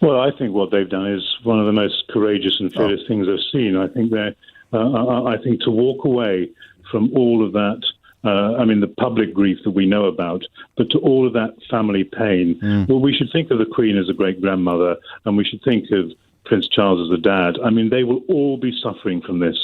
Well, I think what they've done is one of the most courageous and fearless things I've seen. I think I think to walk away from all of that, the public grief that we know about, but to all of that family pain. Well, we should think of the Queen as a great-grandmother, and we should think of Prince Charles as a dad. I mean, they will all be suffering from this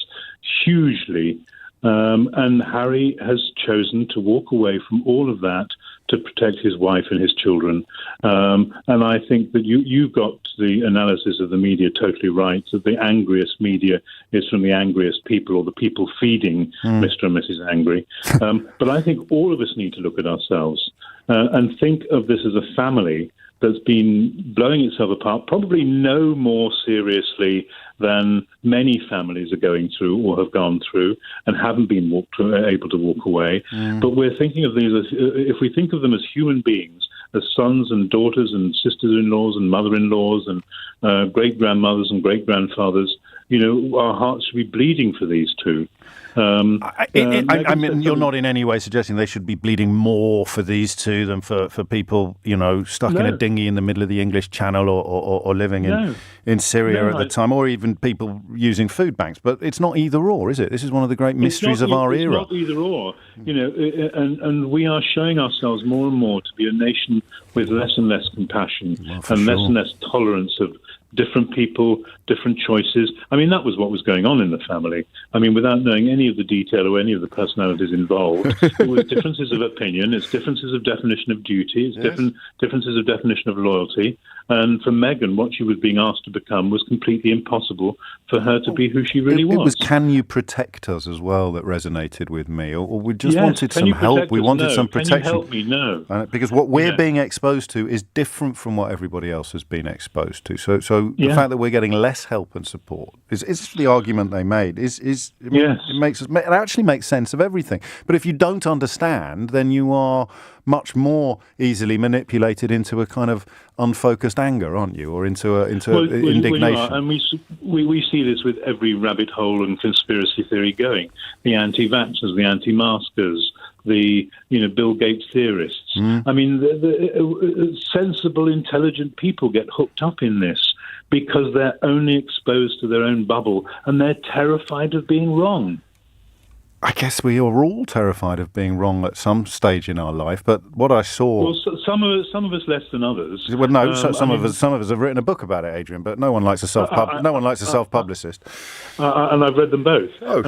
hugely. And Harry has chosen to walk away from all of that to protect his wife and his children. And I think that you've got the analysis of the media totally right, that the angriest media is from the angriest people, or the people feeding Mr. and Mrs. Angry. But I think all of us need to look at ourselves and think of this as a family that's been blowing itself apart, probably no more seriously than many families are going through or have gone through and haven't been able to walk away. But we're thinking of these as, if we think of them as human beings, as sons and daughters and sisters-in-laws and mother-in-laws and great-grandmothers and great-grandfathers, our hearts should be bleeding for these two. You're not in any way suggesting they should be bleeding more for these two than for people, stuck in a dinghy in the middle of the English Channel or living in Syria at the time, or even people using food banks. But it's not either or, is it? This is one of the great mysteries of our era. It's not either or. And we are showing ourselves more and more to be a nation with less and less compassion less and less tolerance of different people, different choices. I mean, that was what was going on in the family. I mean, without knowing any of the detail or any of the personalities involved, it was differences of opinion, it's differences of definition of duty, it's differences of definition of loyalty. And for Meghan, what she was being asked to become was completely impossible for her to be who she really was. It was "Can you protect us?" as well that resonated with me, or we just wanted some help. We wanted some protection. Can you help me? No. Because what we're being exposed to is different from what everybody else has been exposed to. So the fact that we're getting less help and support is the argument they made. It actually makes sense of everything. But if you don't understand, then you are much more easily manipulated into a kind of unfocused anger, aren't you, or into indignation? And we see this with every rabbit hole and conspiracy theory going. The anti-vaxxers, the anti-maskers, the Bill Gates theorists. I mean, the sensible, intelligent people get hooked up in this because they're only exposed to their own bubble and they're terrified of being wrong. I guess we are all terrified of being wrong at some stage in our life, but what I saw... Well, some of us less than others. Well, no, some of us have written a book about it, Adrian, but no one likes a self-publicist. And I've read them both. I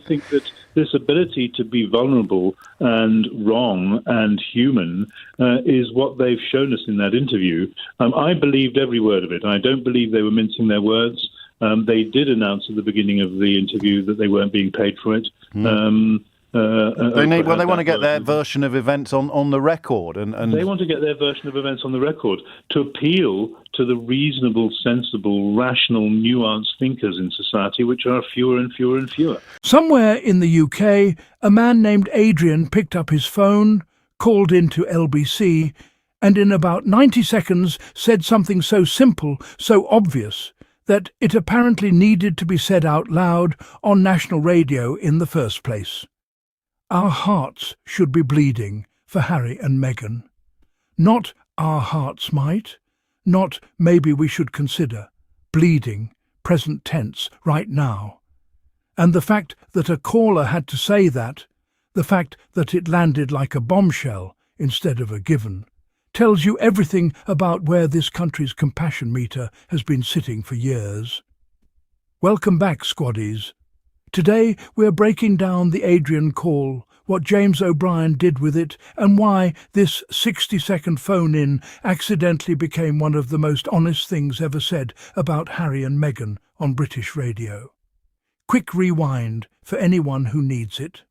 think that this ability to be vulnerable and wrong and human is what they've shown us in that interview. I believed every word of it. I don't believe they were mincing their words. They did announce at the beginning of the interview that they weren't being paid for it. They want to get their version of events on the record. And they want to get their version of events on the record to appeal to the reasonable, sensible, rational, nuanced thinkers in society, which are fewer and fewer and fewer. Somewhere in the UK, a man named Adrian picked up his phone, called into LBC, and in about 90 seconds said something so simple, so obvious, that it apparently needed to be said out loud on national radio in the first place. Our hearts should be bleeding for Harry and Meghan. Not our hearts might, not maybe we should consider. Bleeding, present tense, right now. And the fact that a caller had to say that, the fact that it landed like a bombshell instead of a given, tells you everything about where this country's compassion meter has been sitting for years. Welcome back, squaddies. Today we're breaking down the Adrian call, what James O'Brien did with it, and why this 60-second phone-in accidentally became one of the most honest things ever said about Harry and Meghan on British radio. Quick rewind for anyone who needs it.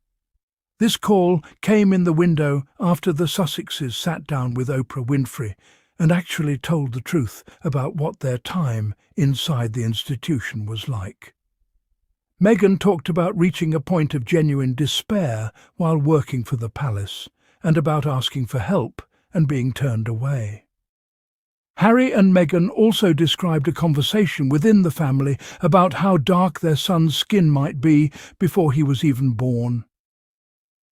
This call came in the window after the Sussexes sat down with Oprah Winfrey and actually told the truth about what their time inside the institution was like. Meghan talked about reaching a point of genuine despair while working for the palace, and about asking for help and being turned away. Harry and Meghan also described a conversation within the family about how dark their son's skin might be before he was even born.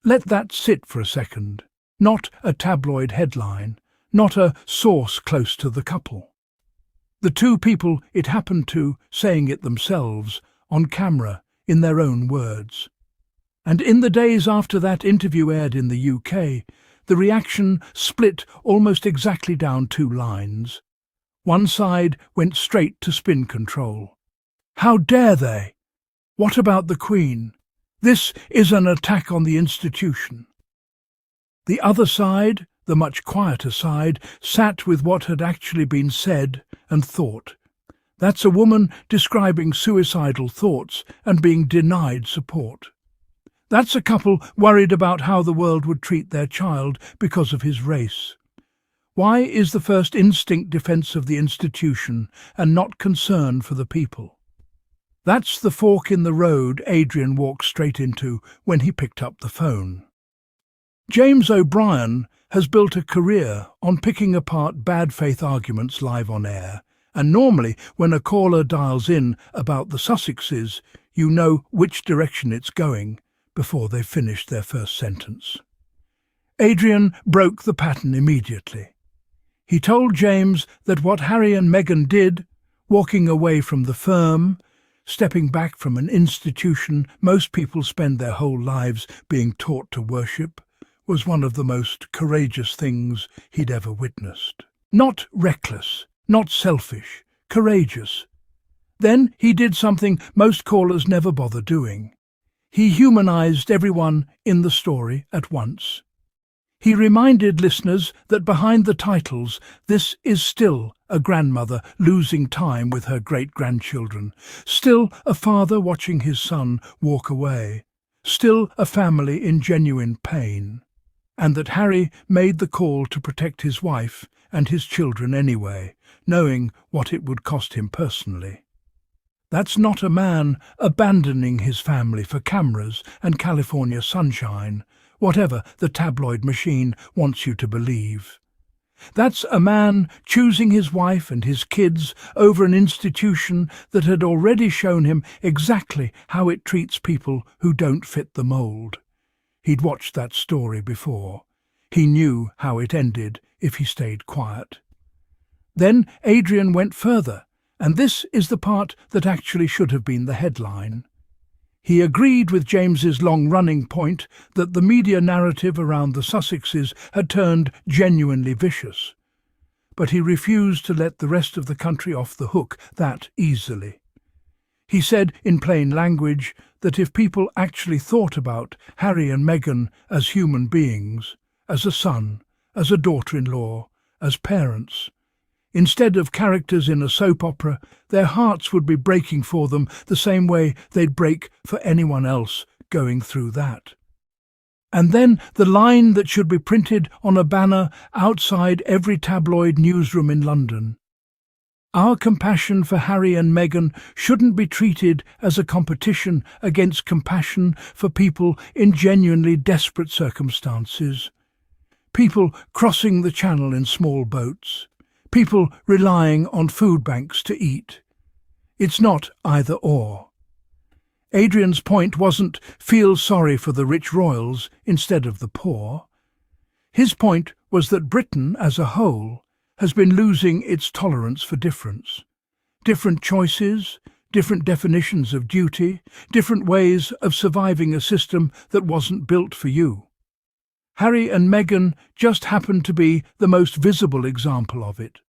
Let that sit for a second. Not a tabloid headline, not a source close to the couple. The two people it happened to saying it themselves, on camera, in their own words. And in the days after that interview aired in the UK, the reaction split almost exactly down two lines. One side went straight to spin control. How dare they? What about the Queen? This is an attack on the institution. The other side, the much quieter side, sat with what had actually been said and thought. That's a woman describing suicidal thoughts and being denied support. That's a couple worried about how the world would treat their child because of his race. Why is the first instinct defence of the institution and not concern for the people? That's the fork in the road Adrian walked straight into when he picked up the phone. James O'Brien has built a career on picking apart bad faith arguments live on air, and normally when a caller dials in about the Sussexes, you know which direction it's going before they've finished their first sentence. Adrian broke the pattern immediately. He told James that what Harry and Meghan did, walking away from the firm, stepping back from an institution most people spend their whole lives being taught to worship, was one of the most courageous things he'd ever witnessed. Not reckless, not selfish, courageous. Then he did something most callers never bother doing. He humanized everyone in the story at once. He reminded listeners that behind the titles, this is still a grandmother losing time with her great-grandchildren, still a father watching his son walk away, still a family in genuine pain, and that Harry made the call to protect his wife and his children anyway, knowing what it would cost him personally. That's not a man abandoning his family for cameras and California sunshine, whatever the tabloid machine wants you to believe. That's a man choosing his wife and his kids over an institution that had already shown him exactly how it treats people who don't fit the mould. He'd watched that story before. He knew how it ended if he stayed quiet. Then Adrian went further, and this is the part that actually should have been the headline. He agreed with James's long-running point that the media narrative around the Sussexes had turned genuinely vicious. But he refused to let the rest of the country off the hook that easily. He said in plain language that if people actually thought about Harry and Meghan as human beings, as a son, as a daughter-in-law, as parents, instead of characters in a soap opera, their hearts would be breaking for them the same way they'd break for anyone else going through that. And then the line that should be printed on a banner outside every tabloid newsroom in London. Our compassion for Harry and Meghan shouldn't be treated as a competition against compassion for people in genuinely desperate circumstances. People crossing the channel in small boats. People relying on food banks to eat. It's not either or. Adrian's point wasn't feel sorry for the rich royals instead of the poor. His point was that Britain as a whole has been losing its tolerance for difference. Different choices, different definitions of duty, different ways of surviving a system that wasn't built for you. Harry and Meghan just happened to be the most visible example of it.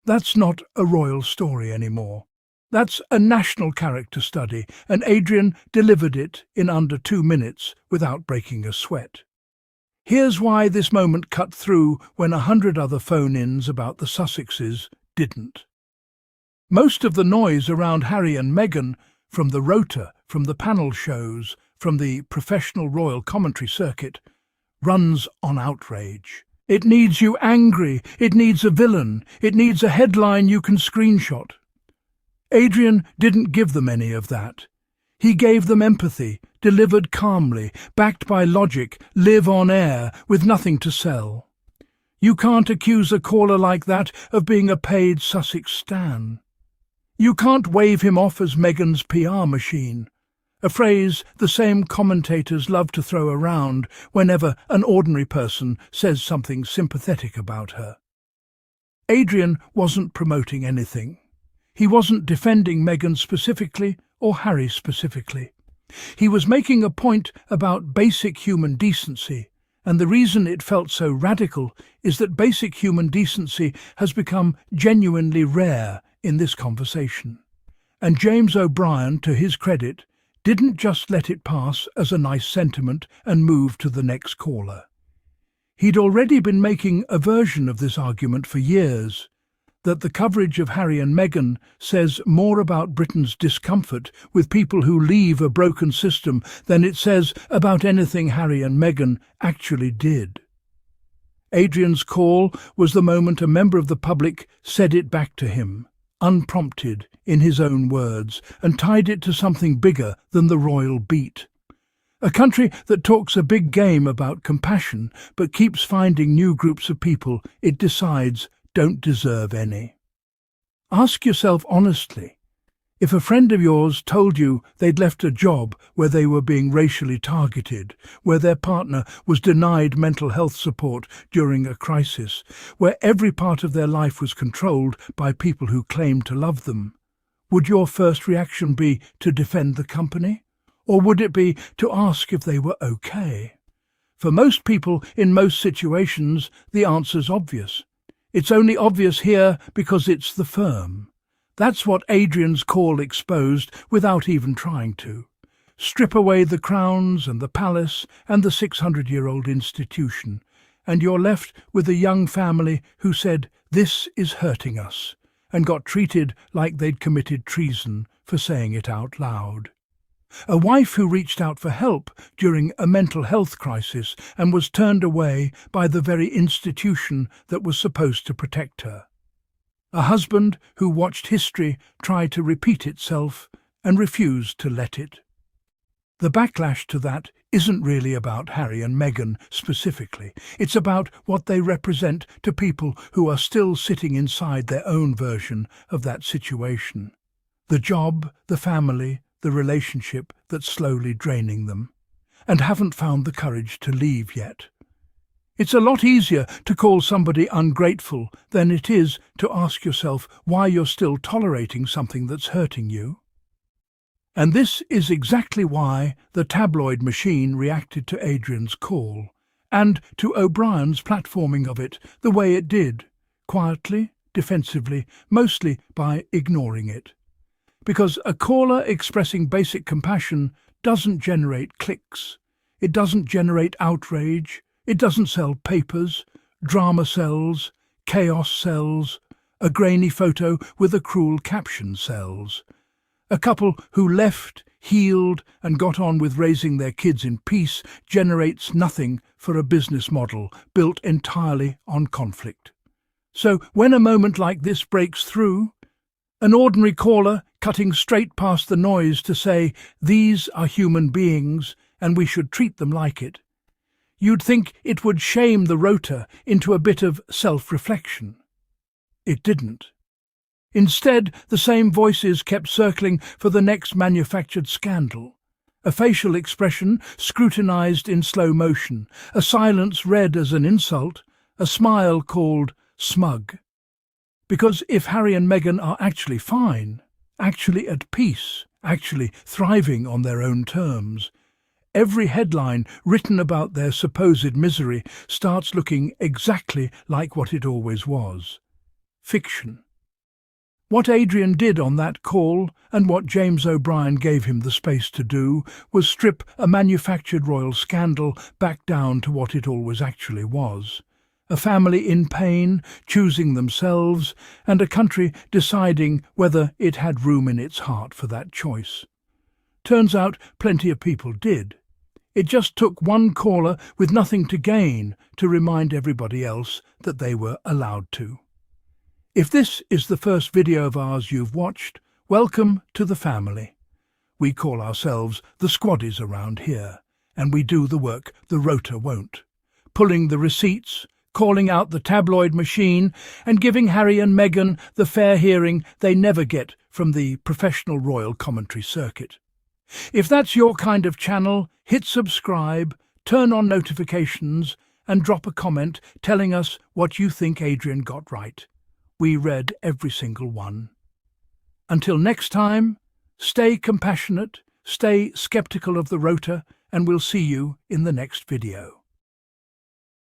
That's not a royal story anymore. That's a national character study, and Adrian delivered it in under 2 minutes without breaking a sweat. Here's why this moment cut through when 100 other phone-ins about the Sussexes didn't. Most of the noise around Harry and Meghan, from the rota, from the panel shows, from the professional royal commentary circuit, runs on outrage. It needs you angry, it needs a villain, it needs a headline you can screenshot. Adrian didn't give them any of that. He gave them empathy, delivered calmly, backed by logic, live on air, with nothing to sell. You can't accuse a caller like that of being a paid Sussex stan. You can't wave him off as Meghan's PR machine, a phrase the same commentators love to throw around whenever an ordinary person says something sympathetic about her. Adrian wasn't promoting anything. He wasn't defending Meghan specifically or Harry specifically. He was making a point about basic human decency, and the reason it felt so radical is that basic human decency has become genuinely rare in this conversation. And James O'Brien, to his credit, didn't just let it pass as a nice sentiment and move to the next caller. He'd already been making a version of this argument for years, that the coverage of Harry and Meghan says more about Britain's discomfort with people who leave a broken system than it says about anything Harry and Meghan actually did. Adrian's call was the moment a member of the public said it back to him, unprompted, in his own words, and tied it to something bigger than the royal beat. A country that talks a big game about compassion but keeps finding new groups of people it decides don't deserve any. Ask yourself honestly, if a friend of yours told you they'd left a job where they were being racially targeted, where their partner was denied mental health support during a crisis, where every part of their life was controlled by people who claimed to love them, would your first reaction be to defend the company? Or would it be to ask if they were okay? For most people in most situations, the answer's obvious. It's only obvious here because it's the firm. That's what Adrian's call exposed without even trying to. Strip away the crowns and the palace and the 600-year-old institution, and you're left with a young family who said, "This is hurting us," and got treated like they'd committed treason for saying it out loud. A wife who reached out for help during a mental health crisis and was turned away by the very institution that was supposed to protect her. A husband who watched history try to repeat itself and refused to let it. The backlash to that isn't really about Harry and Meghan specifically. It's about what they represent to people who are still sitting inside their own version of that situation. The job, the family, the relationship that's slowly draining them, and haven't found the courage to leave yet. It's a lot easier to call somebody ungrateful than it is to ask yourself why you're still tolerating something that's hurting you. And this is exactly why the tabloid machine reacted to Adrian's call, and to O'Brien's platforming of it the way it did, quietly, defensively, mostly by ignoring it. Because a caller expressing basic compassion doesn't generate clicks. It doesn't generate outrage. It doesn't sell papers, drama sells, chaos sells, a grainy photo with a cruel caption sells. A couple who left, healed, and got on with raising their kids in peace generates nothing for a business model built entirely on conflict. So when a moment like this breaks through, an ordinary caller cutting straight past the noise to say, "These are human beings and we should treat them like it," you'd think it would shame the rota into a bit of self-reflection. It didn't. Instead, the same voices kept circling for the next manufactured scandal. A facial expression scrutinized in slow motion, a silence read as an insult, a smile called smug. Because if Harry and Meghan are actually fine, actually at peace, actually thriving on their own terms, every headline written about their supposed misery starts looking exactly like what it always was: fiction. What Adrian did on that call, and what James O'Brien gave him the space to do, was strip a manufactured royal scandal back down to what it always actually was. A family in pain, choosing themselves, and a country deciding whether it had room in its heart for that choice. Turns out plenty of people did. It just took one caller with nothing to gain to remind everybody else that they were allowed to. If this is the first video of ours you've watched, welcome to the family. We call ourselves the squaddies around here, and we do the work the rota won't. Pulling the receipts, calling out the tabloid machine, and giving Harry and Meghan the fair hearing they never get from the professional royal commentary circuit. If that's your kind of channel, hit subscribe, turn on notifications, and drop a comment telling us what you think Adrian got right. We read every single one. Until next time, stay compassionate, stay skeptical of the rota, and we'll see you in the next video.